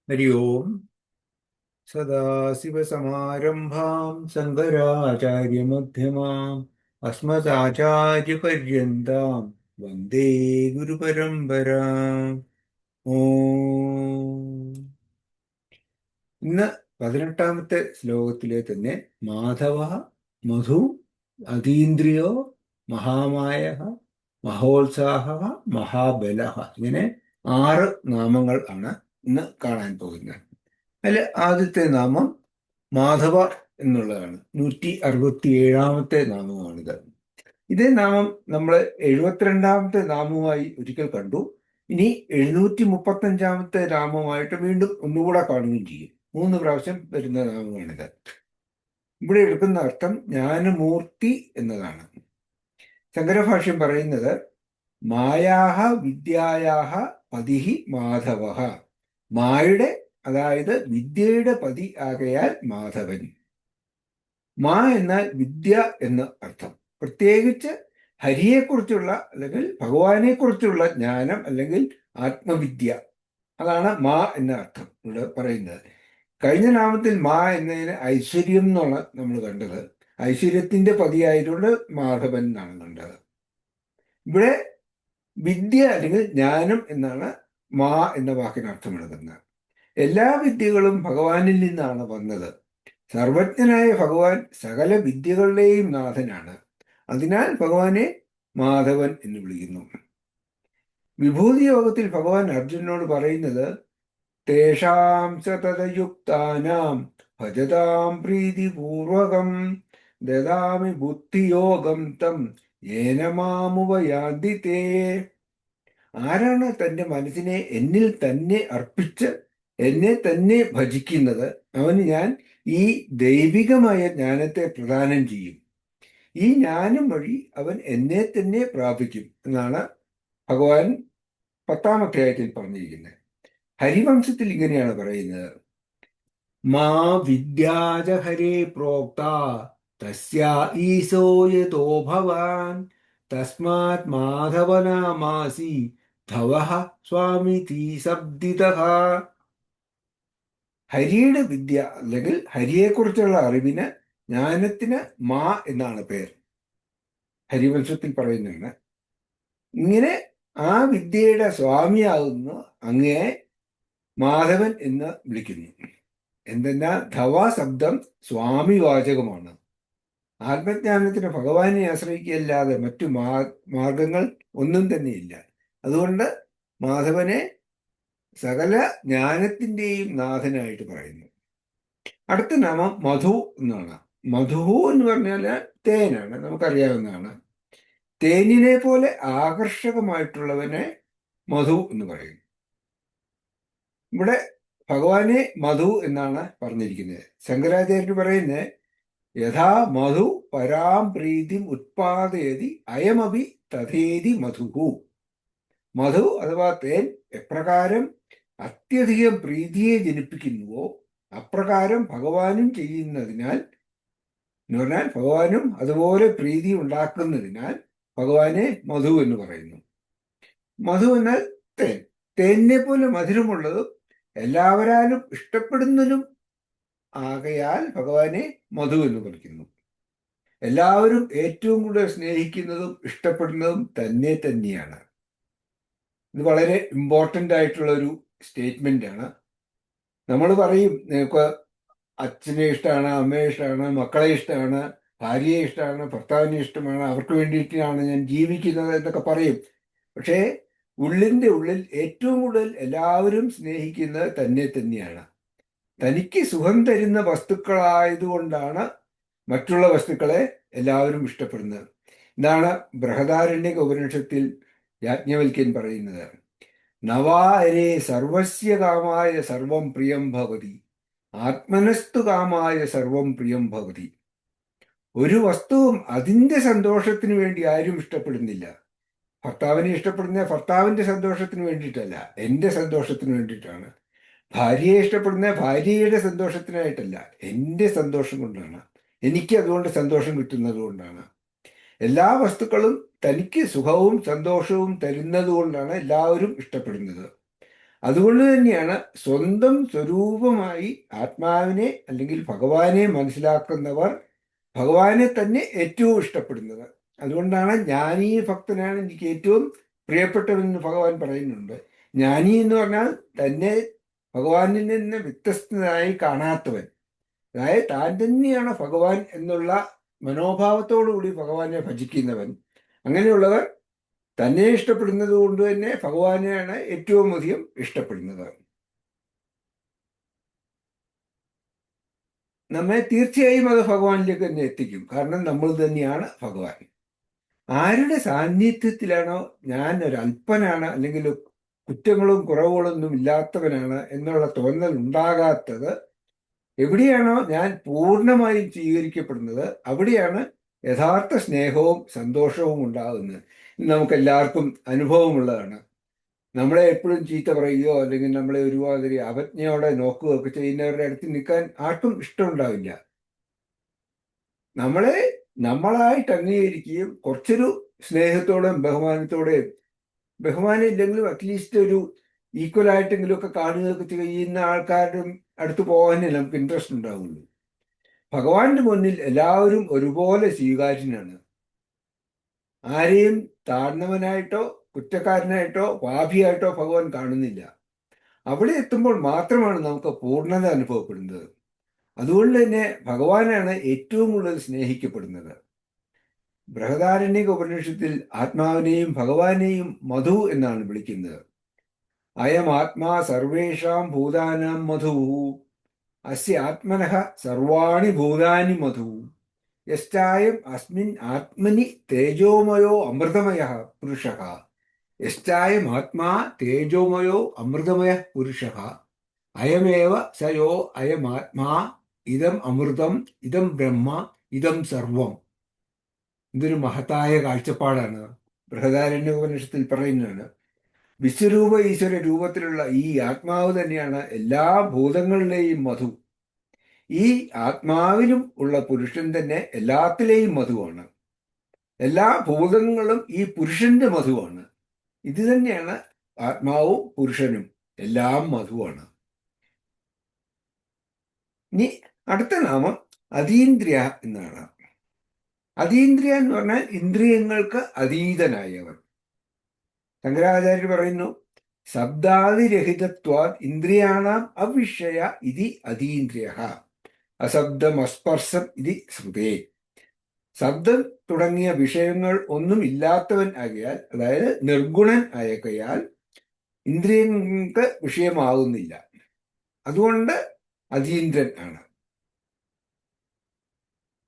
हरि ओम्। सदाशिवसमारम्भां शङ्कराचार्यमध्यमाम् अस्मदाचार्यपर्यन्तां वन्दे ഗുരുപരമ്പരാം. ഓം. ഇന്ന് 18ാമത്തെ ശ്ലോകത്തിലെ തന്നെ മാധവ, മധു, അതീന്ദ്രിയോ, മഹാമായ, മഹോത്സാഹ, മഹാബല, ഇങ്ങനെ 6 നാമങ്ങൾ ആണ് ഇന്ന് കാണാൻ പോകുന്നത്. അതിൽ ആദ്യത്തെ നാമം മാധവ എന്നുള്ളതാണ്. 167ാമത്തെ നാമമാണിത്. ഇതേ നാമം നമ്മൾ 72ാമത്തെ നാമവുമായി ഒരിക്കൽ കണ്ടു. ഇനി 735ാമത്തെ നാമമായിട്ട് വീണ്ടും ഒന്നുകൂടെ കാണുകയും ചെയ്യും. 3 പ്രാവശ്യം വരുന്ന നാമമാണിത്. ഇവിടെ എടുക്കുന്ന അർത്ഥം ജ്ഞാനമൂർത്തി എന്നതാണ്. ശങ്കരഭാഷ്യം പറയുന്നത് മായാഹ വിദ്യായാഹ പതിഹി മാധവ. മായയുടെ, അതായത് വിദ്യയുടെ പതി ആകയാൽ മാധവൻ. മാ എന്നാൽ വിദ്യ എന്ന് അർത്ഥം. പ്രത്യേകിച്ച് ഹരിയെക്കുറിച്ചുള്ള അല്ലെങ്കിൽ ഭഗവാനെക്കുറിച്ചുള്ള ജ്ഞാനം അല്ലെങ്കിൽ ആത്മവിദ്യ, അതാണ് മാ എന്ന അർത്ഥം ഇവിടെ പറയുന്നത്. കഴിഞ്ഞ നാമത്തിൽ മാ എന്നതിന് ഐശ്വര്യം എന്നുള്ള നമ്മൾ കണ്ടത്. ഐശ്വര്യത്തിന്റെ പതിയായതുകൊണ്ട് മാധവൻ എന്നാണ് കണ്ടത്. ഇവിടെ വിദ്യ അല്ലെങ്കിൽ ജ്ഞാനം എന്നാണ് മാ എന്ന വാക്കിന് അർത്ഥമെടുക്കുന്നത്. എല്ലാ വിദ്യകളും ഭഗവാനിൽ നിന്നാണ് വന്നത്. സർവജ്ഞനായ ഭഗവാൻ സകല വിദ്യകളുടെയും നാഥനാണ്. അതിനാൽ ഭഗവാനെ മാധവൻ എന്ന് വിളിക്കുന്നു. വിഭൂതി യോഗത്തിൽ ഭഗവാൻ അർജുനനോട് പറയുന്നത് തേഷാം സതതയുക്താനാം ഭജതാം പ്രീതിപൂർവകം ദദാമി ബുദ്ധിയോഗം തം യേന മാമുപയാന്തി തേ. ആരാണ് തന്റെ മനസ്സിനെ എന്നിൽ തന്നെ അർപ്പിച്ച് എന്നെ തന്നെ ഭജിക്കുന്നത്, അവന് ഞാൻ ഈ ദൈവികമായ ജ്ഞാനത്തെ പ്രദാനം ചെയ്യും. ഈ ജ്ഞാനം വഴി അവൻ എന്നെ തന്നെ പ്രാപിക്കും എന്നാണ് ഭഗവാൻ 10ാം അധ്യായത്തിൽ പറഞ്ഞിരിക്കുന്നത്. ഹരിവംശത്തിൽ ഇങ്ങനെയാണ് പറയുന്നത്: മാ വിദ്യാജ ഹരേ പ്രോക്ത തസ്യാ ഈശോ യതോ ഭവാൻ തസ്മാത് മാധവനാമാസി ധവഃ സ്വാമിതി ശബ്ദിതഃ. ഹരിയുടെ വിദ്യ അല്ലെങ്കിൽ ഹരിയെക്കുറിച്ചുള്ള അറിവിന്, ജ്ഞാനത്തിന് മാ എന്നാണ് പേർ. ഹരിവംശത്തിൽ പറയുന്നതാണ്. ഇങ്ങനെ ആ വിദ്യയുടെ സ്വാമിയാകുന്ന അങ്ങേ മാധവൻ എന്ന് വിളിക്കുന്നു. എന്തെന്നാൽ ധവ ശബ്ദം സ്വാമി വാചകമാണ്. ആത്മജ്ഞാനത്തിന് ഭഗവാനെ ആശ്രയിക്കുകയല്ലാതെ മറ്റു മാർഗങ്ങൾ ഒന്നും തന്നെയില്ല. അതുകൊണ്ട് മാധവനെ സകല ജ്ഞാനത്തിന്റെയും നാഥനായിട്ട് പറയുന്നു. അടുത്ത നാമം മധു എന്നാണ്. മധു എന്ന് പറഞ്ഞാൽ തേനാണ്, നമുക്കറിയാവുന്നതാണ്. തേനിനെ പോലെ ആകർഷകമായിട്ടുള്ളവനെ മധു എന്ന് പറയും. ഇവിടെ ഭഗവാനെ മധു എന്നാണ് പറഞ്ഞിരിക്കുന്നത്. ശങ്കരാചാര്യർ പറയുന്നത് യഥാ മധു പരാം പ്രീതിം ഉത്പാദയതി അയമപി തഥേതി മധുഹു. മധു അഥവാ തേൻ എപ്രകാരം അത്യധികം പ്രീതിയെ ജനിപ്പിക്കുന്നുവോ അപ്രകാരം ഭഗവാനും ചെയ്യുന്നതിനാൽ, എന്ന് പറഞ്ഞാൽ ഭഗവാനും അതുപോലെ പ്രീതി ഉണ്ടാക്കുന്നതിനാൽ ഭഗവാനെ മധു എന്ന് പറയുന്നു. മധു എന്നാൽ തേൻ. തേനിനെ പോലെ മധുരമുള്ളതും എല്ലാവരാലും ഇഷ്ടപ്പെടുന്നതും ആകയാൽ ഭഗവാനെ മധു എന്ന് വിളിക്കുന്നു. എല്ലാവരും ഏറ്റവും കൂടുതൽ സ്നേഹിക്കുന്നതും ഇഷ്ടപ്പെടുന്നതും തന്നെ തന്നെയാണ്. ഇത് വളരെ ഇമ്പോർട്ടൻ്റ് ആയിട്ടുള്ള ഒരു സ്റ്റേറ്റ്മെന്റ് ആണ്. നമ്മൾ പറയും നിങ്ങൾക്ക് അച്ഛനെ ഇഷ്ടമാണ്, അമ്മയെ ഇഷ്ടമാണ്, മക്കളെ ഇഷ്ടമാണ്, ഭാര്യയെ ഇഷ്ടമാണ്, ഭർത്താവിനെ ഇഷ്ടമാണ്, അവർക്ക് വേണ്ടിയിട്ടാണ് ഞാൻ ജീവിക്കുന്നത് എന്നൊക്കെ പറയും. പക്ഷേ ഉള്ളിൻ്റെ ഉള്ളിൽ ഏറ്റവും കൂടുതൽ എല്ലാവരും സ്നേഹിക്കുന്നത് തന്നെ തന്നെയാണ്. തനിക്ക് സുഖം തരുന്ന വസ്തുക്കളായതുകൊണ്ടാണ് മറ്റുള്ള വസ്തുക്കളെ എല്ലാവരും ഇഷ്ടപ്പെടുന്നത്. ഇതാണ് ബൃഹദാരണ്യക ഉപനിഷത്തിൽ യാജ്ഞവൽക്യൻ പറയുന്നത്. നവാരേ സർവസ്യ കാമായ സർവം പ്രിയം ഭവതി ആത്മനസ്തു കാമായ സർവം പ്രിയം ഭവതി. ഒരു വസ്തുവും അതിൻ്റെ സന്തോഷത്തിന് വേണ്ടി ആരും ഇഷ്ടപ്പെടുന്നില്ല. ഭർത്താവിനെ ഇഷ്ടപ്പെടുന്ന ഭർത്താവിൻ്റെ സന്തോഷത്തിന് വേണ്ടിയിട്ടല്ല, എൻ്റെ സന്തോഷത്തിന് വേണ്ടിയിട്ടാണ്. ഭാര്യയെ ഇഷ്ടപ്പെടുന്ന ഭാര്യയുടെ സന്തോഷത്തിനായിട്ടല്ല, എൻ്റെ സന്തോഷം കൊണ്ടാണ്. എനിക്ക് അതുകൊണ്ട് സന്തോഷം കിട്ടുന്നത് കൊണ്ടാണ്. എല്ലാ വസ്തുക്കളും തനിക്ക് സുഖവും സന്തോഷവും തരുന്നത് കൊണ്ടാണ് എല്ലാവരും ഇഷ്ടപ്പെടുന്നത്. അതുകൊണ്ട് തന്നെയാണ് സ്വന്തം സ്വരൂപമായി ആത്മാവിനെ അല്ലെങ്കിൽ ഭഗവാനെ മനസ്സിലാക്കുന്നവർ ഭഗവാനെ തന്നെ ഏറ്റവും ഇഷ്ടപ്പെടുന്നത്. അതുകൊണ്ടാണ് ജ്ഞാനീ ഭക്തനാണ് എനിക്ക് ഏറ്റവും പ്രിയപ്പെട്ടവനെന്ന് ഭഗവാൻ പറയുന്നുണ്ട്. ജ്ഞാനി എന്ന് പറഞ്ഞാൽ തന്നെ ഭഗവാനിൽ നിന്ന് വ്യത്യസ്തനായി കാണാത്തവൻ, അതായത് താൻ തന്നെയാണ് ഭഗവാൻ എന്നുള്ള മനോഭാവത്തോടുകൂടി ഭഗവാനെ ഭജിക്കുന്നവൻ. അങ്ങനെയുള്ളവർ തന്നെ ഇഷ്ടപ്പെടുന്നത് കൊണ്ട് തന്നെ ഭഗവാനെയാണ് ഏറ്റവും അധികം ഇഷ്ടപ്പെടുന്നത്. നമ്മെ തീർച്ചയായും അത് ഭഗവാനിലേക്ക് തന്നെ എത്തിക്കും. കാരണം നമ്മൾ തന്നെയാണ് ഭഗവാൻ. ആരുടെ സാന്നിധ്യത്തിലാണോ ഞാൻ ഒരു അല്പനാണ് അല്ലെങ്കിൽ കുറ്റങ്ങളും കുറവുകളൊന്നും ഇല്ലാത്തവനാണ് എന്നുള്ള തോന്നൽ ഉണ്ടാകാത്തത്, എവിടെയാണോ ഞാൻ പൂർണ്ണമായും സ്വീകരിക്കപ്പെടുന്നത്, അവിടെയാണ് യഥാർത്ഥ സ്നേഹവും സന്തോഷവും ഉണ്ടാകുന്നത്. നമുക്കെല്ലാവർക്കും അനുഭവമുള്ളതാണ്. നമ്മളെ എപ്പോഴും ചീത്ത പറയുകയോ അല്ലെങ്കിൽ നമ്മളെ ഒരുമാതിരി അവജ്ഞയോടെ നോക്കുകയോ ഒക്കെ ചെയ്യുന്നവരുടെ അടുത്ത് നിൽക്കാൻ ആർക്കും ഇഷ്ടമുണ്ടാവില്ല. നമ്മളെ നമ്മളായിട്ട് അംഗീകരിക്കുകയും കുറച്ചൊരു സ്നേഹത്തോടെയും ബഹുമാനത്തോടെയും, ബഹുമാനം ഇല്ലെങ്കിലും അറ്റ്ലീസ്റ്റ് ഒരു ഈക്വൽ ആയിട്ടെങ്കിലും ഒക്കെ കാണുകയൊക്കെ ചെയ്യുന്ന ആൾക്കാരുടെ അടുത്ത് പോകാനേ നമുക്ക് ഇൻട്രസ്റ്റ് ഉണ്ടാവുള്ളൂ. ഭഗവാന്റെ മുന്നിൽ എല്ലാവരും ഒരുപോലെ സ്വീകാര്യനാണ്. ആരെയും താഴ്ന്നവനായിട്ടോ കുറ്റക്കാരനായിട്ടോ പാപിയായിട്ടോ ഭഗവാൻ കാണുന്നില്ല. അവിടെ എത്തുമ്പോൾ മാത്രമാണ് നമുക്ക് പൂർണ്ണത അനുഭവപ്പെടുന്നത്. അതുകൊണ്ട് തന്നെ ഭഗവാനാണ് ഏറ്റവും കൂടുതൽ സ്നേഹിക്കപ്പെടുന്നത്. ബൃഹദാരണ്യക ഉപനിഷത്തിൽ ആത്മാവിനെയും ഭഗവാനെയും മധു എന്നാണ് വിളിക്കുന്നത്. അയം ആത്മാ സർവേഷാം ഭൂതാനാം മധു, അസ്യ ആത്മനഃ സർവാണി ഭൂതാനി മധു, യശ്ചായം അസ്മിൻ ആത്മനി തേജോമയോ അമൃതമയഃ പുരുഷഃ, യശ്ചായം ആത്മാ തേജോമയോ അമൃതമയഃ പുരുഷഃ, അയമേവ സയോ അയമാത്മാ ഇതം അമൃതം ഇതം ബ്രഹ്മ ഇതം സർവം. ഇതൊരു മഹത്തായ കാഴ്ചപ്പാടാണ്. ബൃഹദാരണ്യോപനിഷത്തിൽ പറയുന്നതാണ്. വിശ്വരൂപ ഈശ്വര രൂപത്തിലുള്ള ഈ ആത്മാവ് തന്നെയാണ് എല്ലാ ഭൂതങ്ങളിലെയും മധു. ഈ ആത്മാവിലും ഉള്ള പുരുഷൻ തന്നെ എല്ലാത്തിലെയും മധുവാണ്. എല്ലാ ഭൂതങ്ങളും ഈ പുരുഷന്റെ മധുവാണ്. ഇത് തന്നെയാണ് ആത്മാവും പുരുഷനും, എല്ലാം മധുവാണ്. ഇനി അടുത്ത നാമം അതീന്ദ്രിയ എന്നാണ്. അതീന്ദ്രിയ എന്ന് പറഞ്ഞാൽ ഇന്ദ്രിയങ്ങൾക്ക് അതീതനായവൻ. ശങ്കരാചാര്യർ പറയുന്നു, ശബ്ദാദിരഹിതത്വാ ഇന്ദ്രിയാണാം അവിഷയ ഇതി അതീന്ദ്രിയ, അശബ്ദമസ്പർശം ഇതി ശ്രുതേ. ശബ്ദം തുടങ്ങിയ വിഷയങ്ങൾ ഒന്നും ഇല്ലാത്തവൻ ആകയാൽ, അതായത് നിർഗുണൻ ആയകയാൽ ഇന്ദ്രിയങ്ങൾക്ക് വിഷയമാകുന്നില്ല. അതുകൊണ്ട് അതീന്ദ്രൻ ആണ്.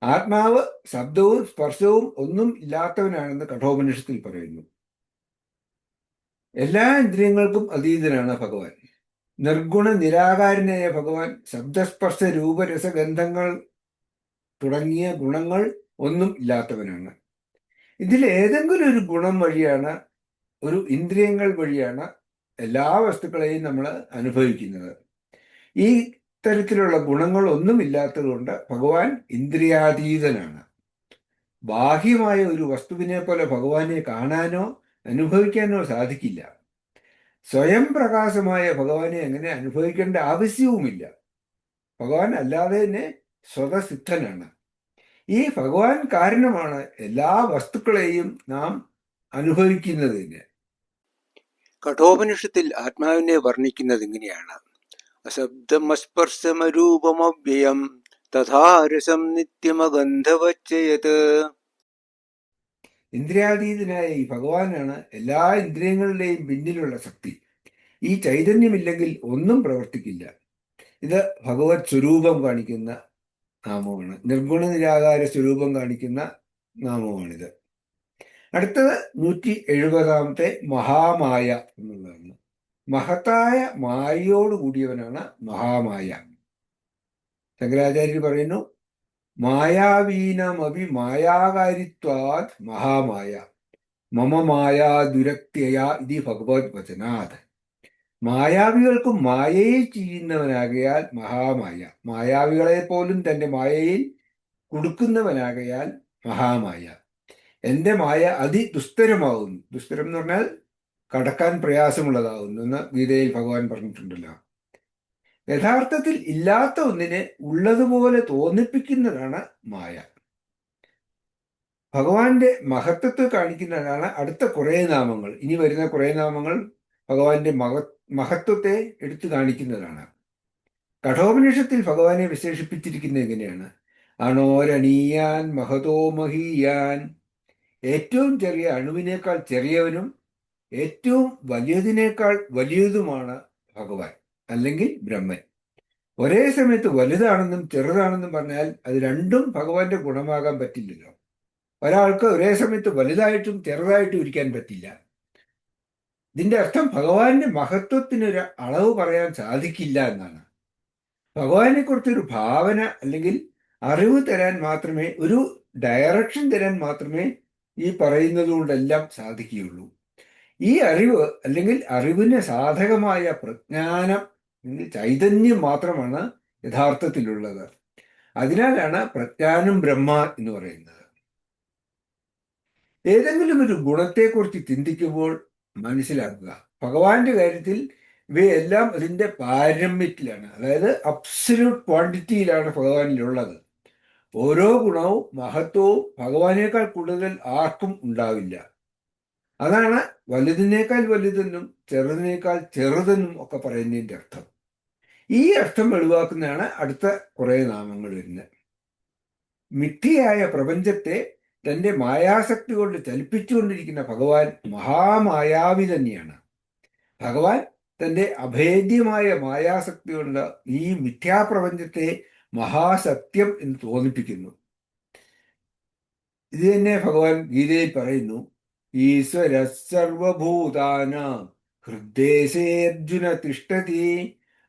ആത്മാവ് ശബ്ദവും സ്പർശവും ഒന്നും ഇല്ലാത്തവനാണെന്ന് കഠോപനിഷത്തിൽ പറയുന്നു. എല്ലാ ഇന്ദ്രിയങ്ങൾക്കും അതീതനാണ് ഭഗവാൻ. നിർഗുണ നിരാകാരനായ ഭഗവാൻ ശബ്ദസ്പർശ രൂപരസഗന്ധങ്ങൾ തുടങ്ങിയ ഗുണങ്ങൾ ഒന്നും ഇല്ലാത്തവനാണ്. ഇതിൽ ഏതെങ്കിലും ഒരു ഗുണം വഴിയാണ്, ഒരു ഇന്ദ്രിയങ്ങൾ വഴിയാണ് എല്ലാ വസ്തുക്കളെയും നമ്മൾ അനുഭവിക്കുന്നത്. ഈ തരത്തിലുള്ള ഗുണങ്ങൾ ഒന്നും ഇല്ലാത്തത് കൊണ്ട് ഭഗവാൻ ഇന്ദ്രിയാതീതനാണ്. ബാഹ്യമായ ഒരു വസ്തുവിനെ പോലെ ഭഗവാനെ കാണാനോ അനുഭവിക്കാനോ സാധിക്കില്ല. സ്വയം പ്രകാശമായ ഭഗവാനെ അങ്ങനെ അനുഭവിക്കേണ്ട ആവശ്യവുമില്ല. ഭഗവാൻ അല്ലാതെ തന്നെ സ്വതസിദ്ധനാണ്. ഈ ഭഗവാൻ കാരണമാണ് എല്ലാ വസ്തുക്കളെയും നാം അനുഭവിക്കുന്നതിന്. കഠോപനിഷത്തിൽ ആത്മാവിനെ വർണ്ണിക്കുന്നത് ഇങ്ങനെയാണ്: അശബ്ദമസ്പർശമരൂപമവ്യയം തഥാരസം നിത്യമഗന്ധവച്ചയത്. ഇന്ദ്രിയാതീതനായ ഈ ഭഗവാനാണ് എല്ലാ ഇന്ദ്രിയങ്ങളുടെയും പിന്നിലുള്ള ശക്തി. ഈ ചൈതന്യമില്ലെങ്കിൽ ഒന്നും പ്രവർത്തിക്കില്ല. ഇത് ഭഗവത് സ്വരൂപം കാണിക്കുന്ന നാമമാണ്. നിർഗുണ നിരാകാര സ്വരൂപം കാണിക്കുന്ന നാമമാണിത്. അടുത്തത് 170 മഹാമായ എന്നുള്ളതാണ്. മഹത്തായ മായയോട് കൂടിയവനാണ് മഹാമായ. ശങ്കരാചാര്യർ പറയുന്നു, മായാവീനമപി മായാകാരിത്വാത് മഹാമായ മമ മായാ ദുരക്തിയ ഇതി ഭഗവത് വചനാത്. മായാവികൾക്കും മായയെ ചെയ്യുന്നവനാകയാൽ മഹാമായ, മായാവികളെ പോലും തന്റെ മായയിൽ കൊടുക്കുന്നവനാകയാൽ മഹാമായ. എന്റെ മായ അതിദുസ്തരമാകുന്നു. ദുസ്തരം എന്ന് പറഞ്ഞാൽ കടക്കാൻ പ്രയാസമുള്ളതാകുന്നു എന്ന് ഗീതയിൽ ഭഗവാൻ പറഞ്ഞിട്ടുണ്ടല്ലോ. യഥാർത്ഥത്തിൽ ഇല്ലാത്ത ഒന്നിനെ ഉള്ളതുപോലെ തോന്നിപ്പിക്കുന്നതാണ് മായ. ഭഗവാന്റെ മഹത്വത്തെ കാണിക്കുന്നതാണ് അടുത്ത കുറേ നാമങ്ങൾ. ഇനി വരുന്ന കുറേ നാമങ്ങൾ ഭഗവാന്റെ മഹത്വത്തെ എടുത്തു കാണിക്കുന്നതാണ്. കഠോപനിഷത്തിൽ ഭഗവാനെ വിശേഷിപ്പിച്ചിരിക്കുന്നത് എങ്ങനെയാണ്? അണോരണീയാൻ മഹതോ മഹീയാൻ. ഏറ്റവും ചെറിയ അണുവിനേക്കാൾ ചെറിയവനും ഏറ്റവും വലിയതിനേക്കാൾ വലിയതുമാണ് ഭഗവാൻ, അല്ലെങ്കിൽ ബ്രഹ്മൻ. ഒരേ സമയത്ത് വലുതാണെന്നും ചെറുതാണെന്നും പറഞ്ഞാൽ അത് രണ്ടും ഭഗവാന്റെ ഗുണമാകാൻ പറ്റില്ലല്ലോ. ഒരാൾക്ക് ഒരേ സമയത്ത് വലുതായിട്ടും ചെറുതായിട്ടും ഇരിക്കാൻ പറ്റില്ല. ഇതിന്റെ അർത്ഥം ഭഗവാന്റെ മഹത്വത്തിനൊരു അളവ് പറയാൻ സാധിക്കില്ല എന്നാണ്. ഭഗവാനെ കുറിച്ചൊരു ഭാവന അല്ലെങ്കിൽ അറിവ് തരാൻ മാത്രമേ, ഒരു ഡയറക്ഷൻ തരാൻ മാത്രമേ ഈ പറയുന്നത് കൊണ്ടെല്ലാം സാധിക്കുകയുള്ളൂ. ഈ അറിവ് അല്ലെങ്കിൽ അറിവിന് സാധകമായ പ്രജ്ഞാനം, ചൈതന്യം മാത്രമാണ് യഥാർത്ഥത്തിലുള്ളത്. അതിനാലാണ് പ്രജ്ഞാനം ബ്രഹ്മ എന്ന് പറയുന്നത്. ഏതെങ്കിലും ഒരു ഗുണത്തെക്കുറിച്ച് ചിന്തിക്കുമ്പോൾ മനസ്സിലാക്കുക, ഭഗവാന്റെ കാര്യത്തിൽ ഇവയെല്ലാം അതിൻ്റെ പാരമ്യത്തിലാണ്, അതായത് അബ്സല്യൂട്ട് ക്വാണ്ടിറ്റിയിലാണ് ഭഗവാനിലുള്ളത്. ഓരോ ഗുണവും മഹത്വവും ഭഗവാനേക്കാൾ കൂടുതൽ ആർക്കും ഉണ്ടാവില്ല. അതാണ് വലുതിനേക്കാൾ വലുതെന്നും ചെറുതിനേക്കാൾ ചെറുതെന്നും ഒക്കെ പറയുന്നതിൻ്റെ അർത്ഥം. ഈ അർത്ഥം വെളിവാക്കുന്നതാണ് അടുത്ത കുറേ നാമങ്ങൾ വരുന്നത്. മിഥ്യയായ പ്രപഞ്ചത്തെ തന്റെ മായാശക്തി കൊണ്ട് ചലിപ്പിച്ചുകൊണ്ടിരിക്കുന്ന ഭഗവാൻ മഹാമായാവി തന്നെയാണ്. ഭഗവാൻ തന്റെ അഭേദ്യമായ മായാശക്തി കൊണ്ട് ഈ മിഥ്യാപ്രപഞ്ചത്തെ മഹാസത്യം എന്ന് തോന്നിപ്പിക്കുന്നു. ഇത് തന്നെ ഭഗവാൻ ഗീതയിൽ പറയുന്നു. ഈശ്വര സർവഭൂതാനാം ഹൃദ്ദേശേർജുന തിഷ്ഠതി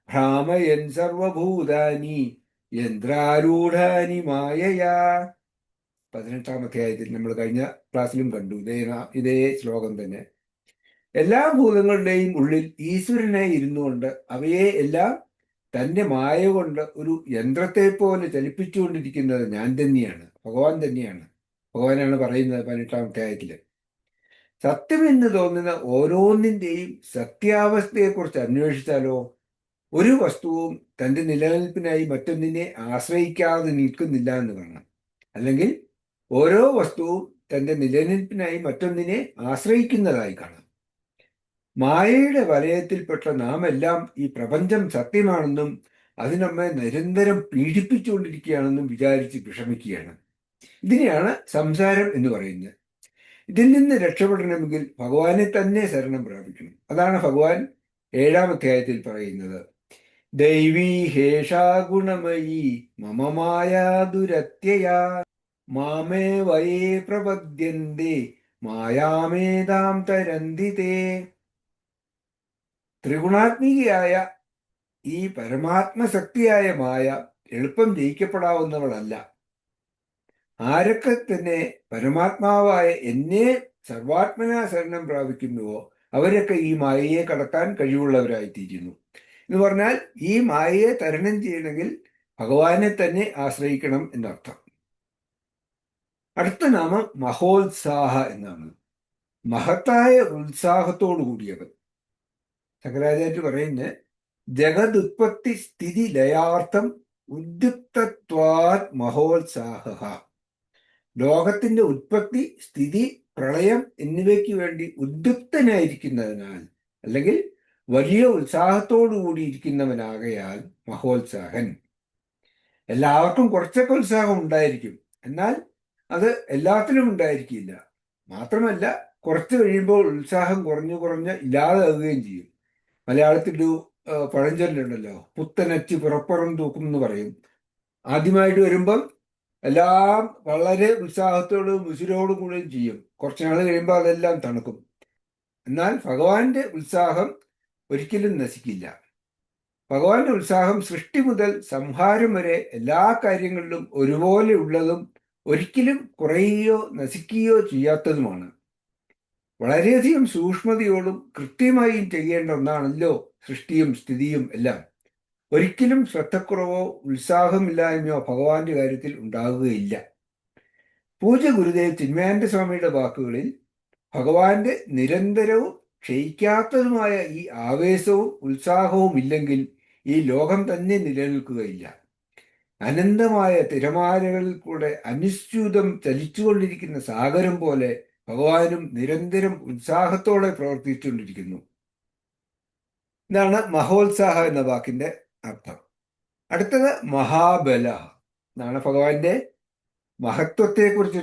ഭ്രാമയൻ സർവഭൂതാനി യന്ത്രാരൂഢാനി മായയാ. 18-ാം അധ്യായത്തിൽ നമ്മൾ കഴിഞ്ഞ ക്ലാസ്സിലും കണ്ടു ഇതേ ശ്ലോകം തന്നെ. എല്ലാ ഭൂതങ്ങളുടെയും ഉള്ളിൽ ഈശ്വരനായി ഇരുന്നുകൊണ്ട് അവയെ എല്ലാം തന്റെ മായ കൊണ്ട് ഒരു യന്ത്രത്തെ പോലെ ചലിപ്പിച്ചുകൊണ്ടിരിക്കുന്നത് ഞാൻ തന്നെയാണ്, ഭഗവാൻ തന്നെയാണ്. ഭഗവാനാണ് പറയുന്നത് 18-ാം അധ്യായത്തില്. സത്യമെന്ന് തോന്നുന്ന ഓരോന്നിൻ്റെയും സത്യാവസ്ഥയെക്കുറിച്ച് അന്വേഷിച്ചാലോ, ഒരു വസ്തുവും തന്റെ നിലനിൽപ്പിനായി മറ്റൊന്നിനെ ആശ്രയിക്കാതെ നിൽക്കുന്നില്ല എന്ന് കാണാം. അല്ലെങ്കിൽ ഓരോ വസ്തുവും തന്റെ നിലനിൽപ്പിനായി മറ്റൊന്നിനെ ആശ്രയിക്കുന്നതായി കാണാം. മായയുടെ വലയത്തിൽപ്പെട്ട നാം എല്ലാം ഈ പ്രപഞ്ചം സത്യമാണെന്നും അത് നമ്മെ നിരന്തരം പീഡിപ്പിച്ചുകൊണ്ടിരിക്കുകയാണെന്നും വിചാരിച്ച് വിഷമിക്കുകയാണ്. ഇതിനെയാണ് സംസാരം എന്ന് പറയുന്നത്. ഇതിൽ നിന്ന് രക്ഷപ്പെടണമെങ്കിൽ ഭഗവാനെ തന്നെ ശരണം പ്രാപിക്കണം. അതാണ് ഭഗവാൻ 7-ാം അധ്യായത്തിൽ പറയുന്നത്. ദൈവീ ഹേഷാ ഗുണമയീ മമ മായാ ദുരത്യയാ മാമേ വയേ പ്രപദ്യന്തേ മായാമേതാം തരന്തിതേ. ത്രിഗുണാത്മികയായ ഈ പരമാത്മശക്തിയായ മായ എളുപ്പം ജയിക്കപ്പെടാവുന്നവളല്ല. ആരൊക്കെ തന്നെ പരമാത്മാവായ എന്നെ സർവാത്മനാ ശരണം പ്രാപിക്കുന്നുവോ അവരൊക്കെ ഈ മായയെ കടക്കാൻ കഴിവുള്ളവരായിത്തീരുന്നു എന്ന് പറഞ്ഞാൽ, ഈ മായയെ തരണം ചെയ്യണമെങ്കിൽ ഭഗവാനെ തന്നെ ആശ്രയിക്കണം എന്നർത്ഥം. അടുത്ത നാമം മഹോത്സാഹ എന്നാണ്. മഹത്തായ ഉത്സാഹത്തോടു കൂടിയവൻ. ശങ്കരാചാര്യ പറയുന്നത് ജഗതുത്പത്തി സ്ഥിതി ലയാർത്ഥം ഉദ്യുക്തത്വാത് മഹോത്സാഹ. ലോകത്തിന്റെ ഉത്പത്തി, സ്ഥിതി, പ്രളയം എന്നിവയ്ക്ക് വേണ്ടി ഉദ്യുക്തനായിരിക്കുന്നതിനാൽ, അല്ലെങ്കിൽ വലിയ ഉത്സാഹത്തോടു കൂടിയിരിക്കുന്നവനാകയാൽ മഹോത്സാഹൻ. എല്ലാവർക്കും കുറച്ചൊക്കെ ഉത്സാഹം ഉണ്ടായിരിക്കും, എന്നാൽ അത് എല്ലാത്തിലും ഉണ്ടായിരിക്കില്ല. മാത്രമല്ല, കുറച്ച് കഴിയുമ്പോൾ ഉത്സാഹം കുറഞ്ഞു കുറഞ്ഞ് ഇല്ലാതാവുകയും ചെയ്യും. മലയാളത്തിലൊരു പഴഞ്ചൊല്ലുണ്ടല്ലോ, പുത്തനച്ച് പുറപ്പുറം തൂക്കും എന്ന് പറയും. ആദ്യമായിട്ട് വരുമ്പം എല്ലാം വളരെ ഉത്സാഹത്തോടും ഉശിരോടും കൂടെയും ചെയ്യും. കുറച്ച് നാൾ കഴിയുമ്പോൾ അതെല്ലാം തണുക്കും. എന്നാൽ ഭഗവാന്റെ ഉത്സാഹം ഒരിക്കലും നശിക്കില്ല. ഭഗവാന്റെ ഉത്സാഹം സൃഷ്ടി മുതൽ സംഹാരം വരെ എല്ലാ കാര്യങ്ങളിലും ഒരുപോലെ ഉള്ളതും ഒരിക്കലും കുറയുകയോ നശിക്കുകയോ ചെയ്യാത്തതുമാണ്. വളരെയധികം സൂക്ഷ്മതയോടും കൃത്യമായും ചെയ്യേണ്ട ഒന്നാണല്ലോ സൃഷ്ടിയും സ്ഥിതിയും എല്ലാം. ഒരിക്കലും ശ്രദ്ധക്കുറവോ ഉത്സാഹമില്ലായ്മയോ ഭഗവാന്റെ കാര്യത്തിൽ ഉണ്ടാകുകയില്ല. പൂജ്യ ഗുരുദേവ് ചിന്മയാനന്ദ സ്വാമിയുടെ വാക്കുകളിൽ ഭഗവാന്റെ നിരന്തരവും ക്ഷയിക്കാത്തതുമായ ഈ ആവേശവും ഉത്സാഹവും ഇല്ലെങ്കിൽ ഈ ലോകം തന്നെ നിലനിൽക്കുകയില്ല. അനന്തമായ തിരമാലകളിൽ കൂടെ അനുസ്യൂതം ചലിച്ചുകൊണ്ടിരിക്കുന്ന സാഗരം പോലെ ഭഗവാനും നിരന്തരം ഉത്സാഹത്തോടെ പ്രവർത്തിച്ചുകൊണ്ടിരിക്കുന്നു. ഇതാണ് മഹോത്സാഹ എന്ന വാക്കിന്റെ അർത്ഥം. അടുത്തത് മഹാബല എന്നാണ്. ഭഗവാന്റെ മഹത്വത്തെക്കുറിച്ച്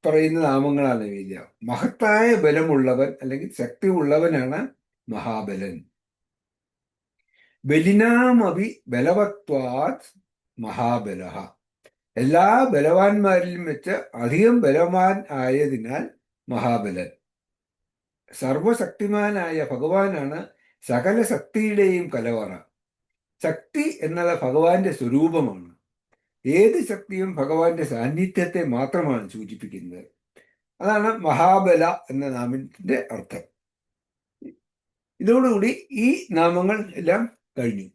പറയുന്ന നാമങ്ങളാണ് ഇവ. മഹത്തായ ബലമുള്ളവൻ അല്ലെങ്കിൽ ശക്തി ഉള്ളവനാണ് മഹാബലൻ. ബലിനാമപി ബലവത്വാത് മഹാബല. എല്ലാ ബലവാന്മാരിലും വെച്ച് അധികം ബലവാൻ ആയതിനാൽ മഹാബലൻ. സർവശക്തിമാനായ ഭഗവാനാണ് സകല ശക്തിയുടെയും കലവറ. ശക്തി എന്നത് ഭഗവാന്റെ സ്വരൂപമാണ്. ഏത് ശക്തിയും ഭഗവാന്റെ സാന്നിധ്യത്തെ മാത്രമാണ് സൂചിപ്പിക്കുന്നത്. അതാണ് മഹാബല എന്ന നാമത്തിന്റെ അർത്ഥം. ഇതോടുകൂടി ഈ നാമങ്ങൾ എല്ലാം കഴിഞ്ഞു.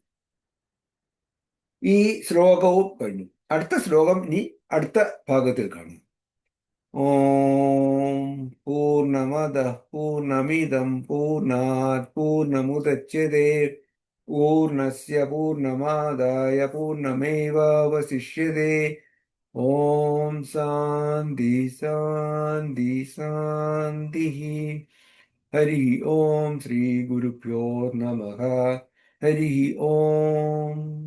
ഈ ശ്ലോകവും കഴിഞ്ഞു. അടുത്ത ശ്ലോകം ഇനി അടുത്ത ഭാഗത്തിൽ കാണും. ഓം പൂർണ്ണമദ പൂർണ്ണമിദം പൂർണ്ണാത് പൂർണ്ണമുദച്യതേ പൂർണ്ണസ്യ പൂർണ്ണമാദായ പൂർണ്ണമേവാവശിഷ്യതേ. ഓം ശാന്തി ശാന്തി ശാന്തി. ഹരി ഓം ശ്രീ ഗുരുഭ്യോ നമഃ. ഹരി ഓം.